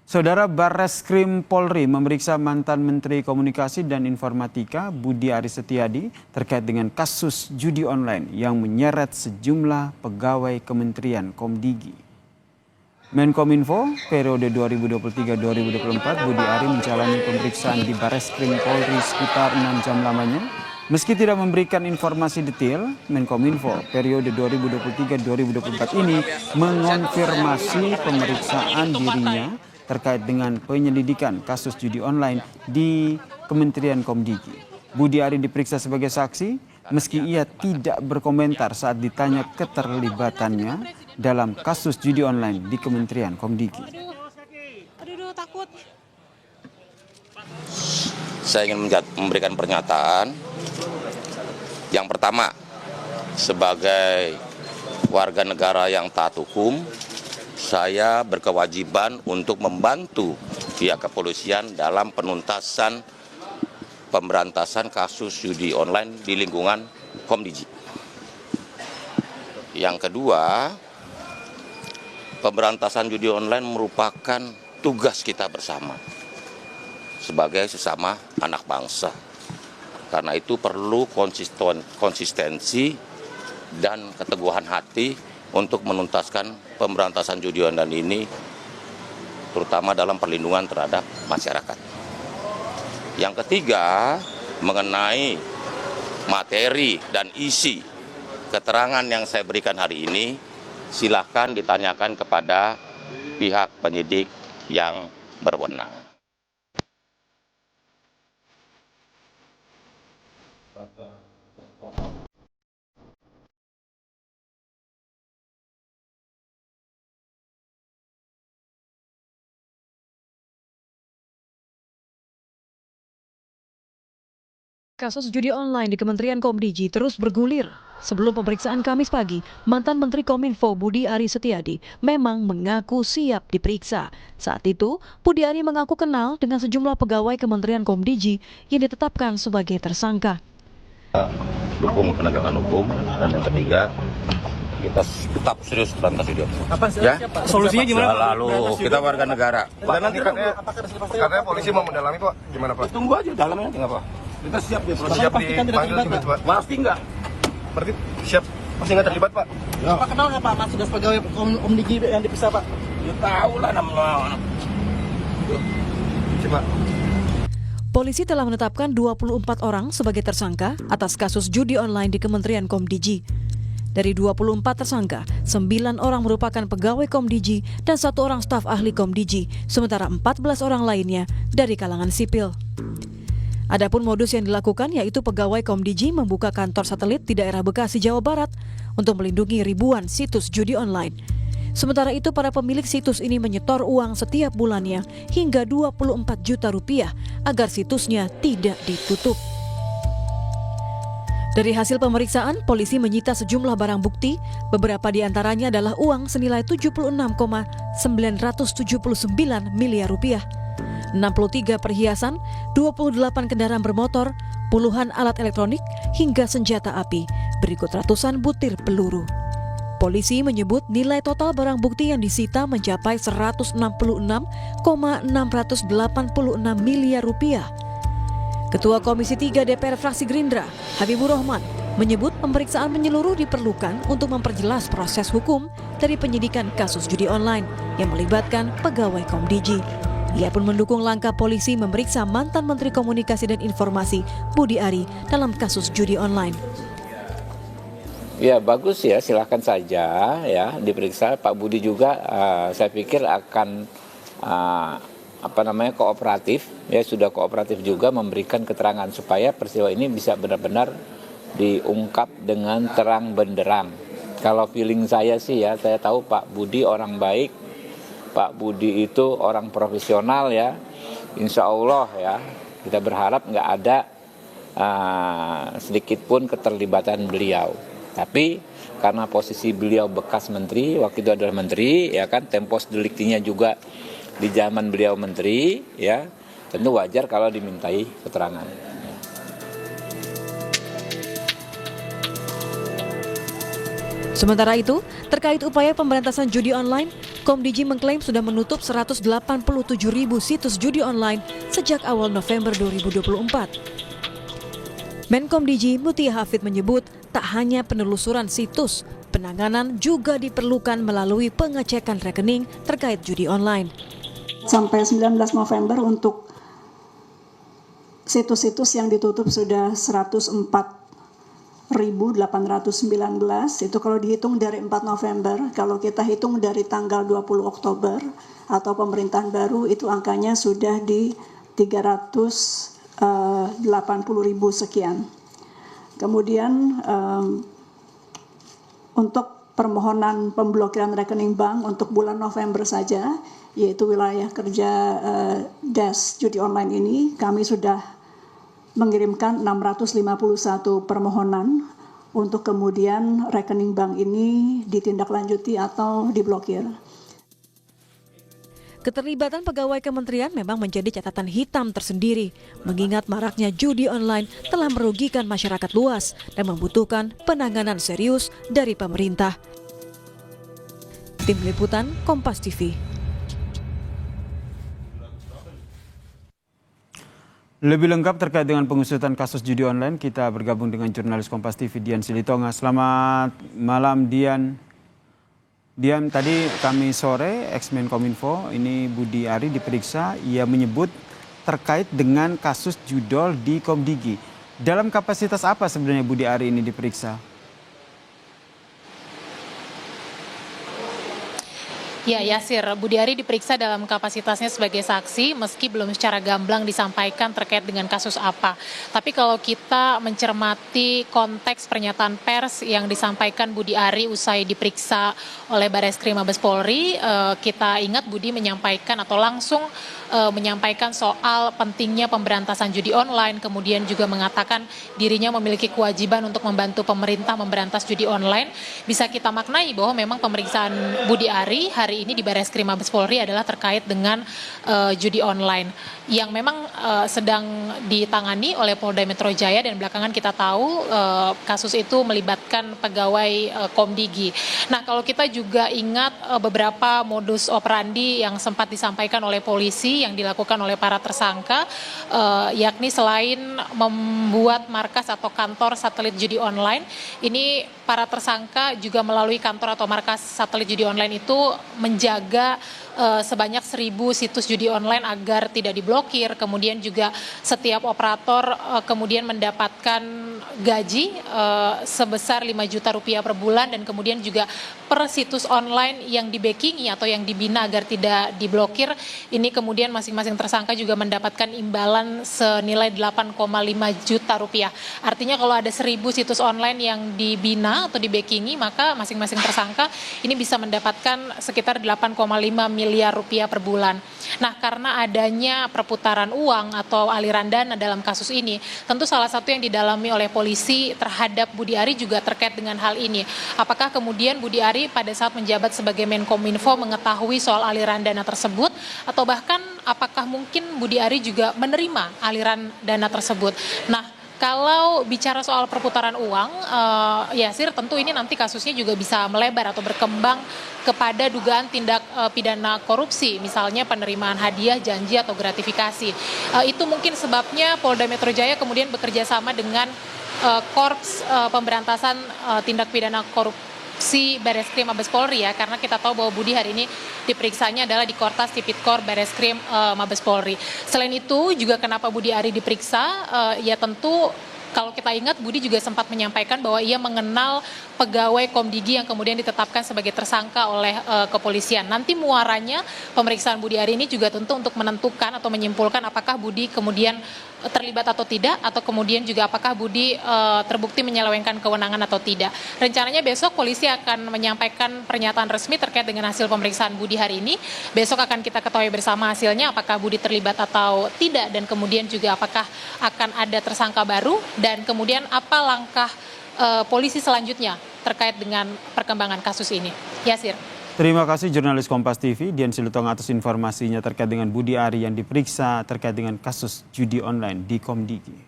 Saudara, Barreskrim Polri memeriksa mantan Menteri Komunikasi dan Informatika Budi Aris Setiadi terkait dengan kasus judi online yang menyeret sejumlah pegawai Kementerian Komdigi. Menkominfo periode 2023-2024 Budi Aris menjalani pemeriksaan di Barreskrim Polri sekitar 6 jam lamanya. Meski tidak memberikan informasi detail, Menkominfo periode 2023-2024 ini mengonfirmasi pemeriksaan dirinya terkait dengan penyelidikan kasus judi online di Kementerian Komdigi. Budi Aris diperiksa sebagai saksi, meski ia tidak berkomentar saat ditanya keterlibatannya dalam kasus judi online di Kementerian Komdigi. Aduh, takut. Saya ingin memberikan pernyataan. Yang pertama, sebagai warga negara yang taat hukum, saya berkewajiban untuk membantu pihak kepolisian dalam penuntasan pemberantasan kasus judi online di lingkungan Komdigi. Yang kedua, pemberantasan judi online merupakan tugas kita bersama sebagai sesama anak bangsa. Karena itu perlu konsistensi dan keteguhan hati untuk menuntaskan pemberantasan judi online ini, terutama dalam perlindungan terhadap masyarakat. Yang ketiga, mengenai materi dan isi keterangan yang saya berikan hari ini, silakan ditanyakan kepada pihak penyidik yang berwenang. Kasus judi online di Kementerian Komdigi terus bergulir. Sebelum pemeriksaan Kamis pagi, mantan Menteri Kominfo Budi Aris Setiadi memang mengaku siap diperiksa. Saat itu, Budi Aris mengaku kenal dengan sejumlah pegawai Kementerian Komdigi yang ditetapkan sebagai tersangka. Dukung penegakan hukum, dan yang ketiga, kita tetap serius berantas judi online. Apa sih? Ya? Solusinya gimana? Lalu kita warga negara. Dan nanti katanya polisi mau mendalami, Pak. Gimana, Pak? Tunggu aja dalamnya nanti nggak apa. Kita siap ya. Siap dipanggil juga, Pak. Pasti nggak. Berarti siap. Pasti nggak terlibat, Pak. Ya. Pak kenal nggak Pak Mas sudah pegawai Komdigi yang diperiksa, Pak? Ya tahu lah namanya. Pak. Polisi telah menetapkan 24 orang sebagai tersangka atas kasus judi online di Kementerian Komdigi. Dari 24 tersangka, 9 orang merupakan pegawai Komdigi dan 1 orang staf ahli Komdigi, sementara 14 orang lainnya dari kalangan sipil. Adapun modus yang dilakukan yaitu pegawai Komdigi membuka kantor satelit di daerah Bekasi, Jawa Barat untuk melindungi ribuan situs judi online. Sementara itu, para pemilik situs ini menyetor uang setiap bulannya hingga 24 juta rupiah agar situsnya tidak ditutup. Dari hasil pemeriksaan, polisi menyita sejumlah barang bukti, beberapa di antaranya adalah uang senilai 76,979 miliar rupiah. 63 perhiasan, 28 kendaraan bermotor, puluhan alat elektronik, hingga senjata api, berikut ratusan butir peluru. Polisi menyebut nilai total barang bukti yang disita mencapai 166,686 miliar rupiah. Ketua Komisi 3 DPR fraksi Gerindra, Habibur Rahman, menyebut pemeriksaan menyeluruh diperlukan untuk memperjelas proses hukum dari penyidikan kasus judi online yang melibatkan pegawai Komdigi. Ia pun mendukung langkah polisi memeriksa mantan Menteri Komunikasi dan Informasi Budi Aris dalam kasus judi online. Ya bagus ya, silakan saja ya diperiksa. Pak Budi juga saya pikir akan kooperatif, ya sudah kooperatif juga memberikan keterangan supaya peristiwa ini bisa benar-benar diungkap dengan terang benderang. Kalau feeling saya sih ya, saya tahu Pak Budi orang baik. Pak Budi itu orang profesional ya, insya Allah ya, kita berharap nggak ada sedikit pun keterlibatan beliau. Tapi karena posisi beliau bekas menteri, waktu itu adalah menteri, ya kan, tempus deliktinya juga di zaman beliau menteri, ya tentu wajar kalau dimintai keterangan. Sementara itu, terkait upaya pemberantasan judi online, Komdiji mengklaim sudah menutup 187.000 situs judi online sejak awal November 2024. Menkomdiji Mutia Hafid menyebut tak hanya penelusuran situs, penanganan juga diperlukan melalui pengecekan rekening terkait judi online. Sampai 19 November untuk situs-situs yang ditutup sudah 104.819, itu kalau dihitung dari 4 November, kalau kita hitung dari tanggal 20 Oktober atau pemerintahan baru itu angkanya sudah di 380.000 sekian. Kemudian untuk permohonan pemblokiran rekening bank untuk bulan November saja, yaitu wilayah kerja Des Judi Online ini, kami sudah mengirimkan 651 permohonan untuk kemudian rekening bank ini ditindaklanjuti atau diblokir. Keterlibatan pegawai kementerian memang menjadi catatan hitam tersendiri, mengingat maraknya judi online telah merugikan masyarakat luas dan membutuhkan penanganan serius dari pemerintah. Tim Liputan Kompas TV. Lebih lengkap terkait dengan pengusutan kasus judi online, kita bergabung dengan jurnalis Kompas TV Dian Silitonga. Selamat malam Dian. Dian, tadi kami sore ex-Menkominfo ini Budi Ari diperiksa, ia menyebut terkait dengan kasus judol di Komdigi. Dalam kapasitas apa sebenarnya Budi Ari ini diperiksa? Ya, Yasir, Budi Ari diperiksa dalam kapasitasnya sebagai saksi meski belum secara gamblang disampaikan terkait dengan kasus apa. Tapi kalau kita mencermati konteks pernyataan pers yang disampaikan Budi Ari usai diperiksa oleh Bareskrim Mabes Polri, kita ingat Budi menyampaikan atau langsung menyampaikan soal pentingnya pemberantasan judi online, kemudian juga mengatakan dirinya memiliki kewajiban untuk membantu pemerintah memberantas judi online. Bisa kita maknai bahwa memang pemeriksaan Budi Ari hari ini di Bareskrim Mabes Polri adalah terkait dengan judi online yang memang sedang ditangani oleh Polda Metro Jaya, dan belakangan kita tahu kasus itu melibatkan pegawai Komdigi. Nah, kalau kita juga ingat beberapa modus operandi yang sempat disampaikan oleh polisi yang dilakukan oleh para tersangka, yakni selain membuat markas atau kantor satelit judi online, ini para tersangka juga melalui kantor atau markas satelit judi online itu menjaga sebanyak 1.000 situs judi online agar tidak diblokir. Kemudian juga setiap operator kemudian mendapatkan gaji sebesar 5 juta rupiah per bulan, dan kemudian juga per situs online yang di-backingi atau yang dibina agar tidak diblokir, ini kemudian masing-masing tersangka juga mendapatkan imbalan senilai 8,5 juta rupiah. Artinya kalau ada 1.000 situs online yang dibina atau di-backingi, maka masing-masing tersangka ini bisa mendapatkan sekitar 8,5 miliar rupiah per bulan. Nah, karena adanya perputaran uang atau aliran dana dalam kasus ini, tentu salah satu yang didalami oleh polisi terhadap Budi Ari juga terkait dengan hal ini. Apakah kemudian Budi Ari pada saat menjabat sebagai Menkominfo mengetahui soal aliran dana tersebut, atau bahkan apakah mungkin Budi Ari juga menerima aliran dana tersebut? Nah, kalau bicara soal perputaran uang, Yasir, tentu ini nanti kasusnya juga bisa melebar atau berkembang kepada dugaan tindak pidana korupsi, misalnya penerimaan hadiah, janji, atau gratifikasi. Itu mungkin sebabnya Polda Metro Jaya kemudian bekerja sama dengan Korps Pemberantasan Tindak Pidana Korupsi Bareskrim Mabes Polri, ya, karena kita tahu bahwa Budi hari ini diperiksanya adalah di Kortas Tipikor Bareskrim Mabes Polri. Selain itu juga kenapa Budi Ari diperiksa, ya tentu kalau kita ingat Budi juga sempat menyampaikan bahwa ia mengenal pegawai Komdigi yang kemudian ditetapkan sebagai tersangka oleh kepolisian. Nanti muaranya pemeriksaan Budi Ari ini juga tentu untuk menentukan atau menyimpulkan apakah Budi kemudian terlibat atau tidak, atau kemudian juga apakah Budi terbukti menyelewengkan kewenangan atau tidak. Rencananya besok polisi akan menyampaikan pernyataan resmi terkait dengan hasil pemeriksaan Budi hari ini. Besok akan kita ketahui bersama hasilnya apakah Budi terlibat atau tidak, dan kemudian juga apakah akan ada tersangka baru, dan kemudian apa langkah polisi selanjutnya terkait dengan perkembangan kasus ini. Yasir. Terima kasih jurnalis Kompas TV Dian Silitonga atas informasinya terkait dengan Budi Ari yang diperiksa terkait dengan kasus judi online di Komdigi.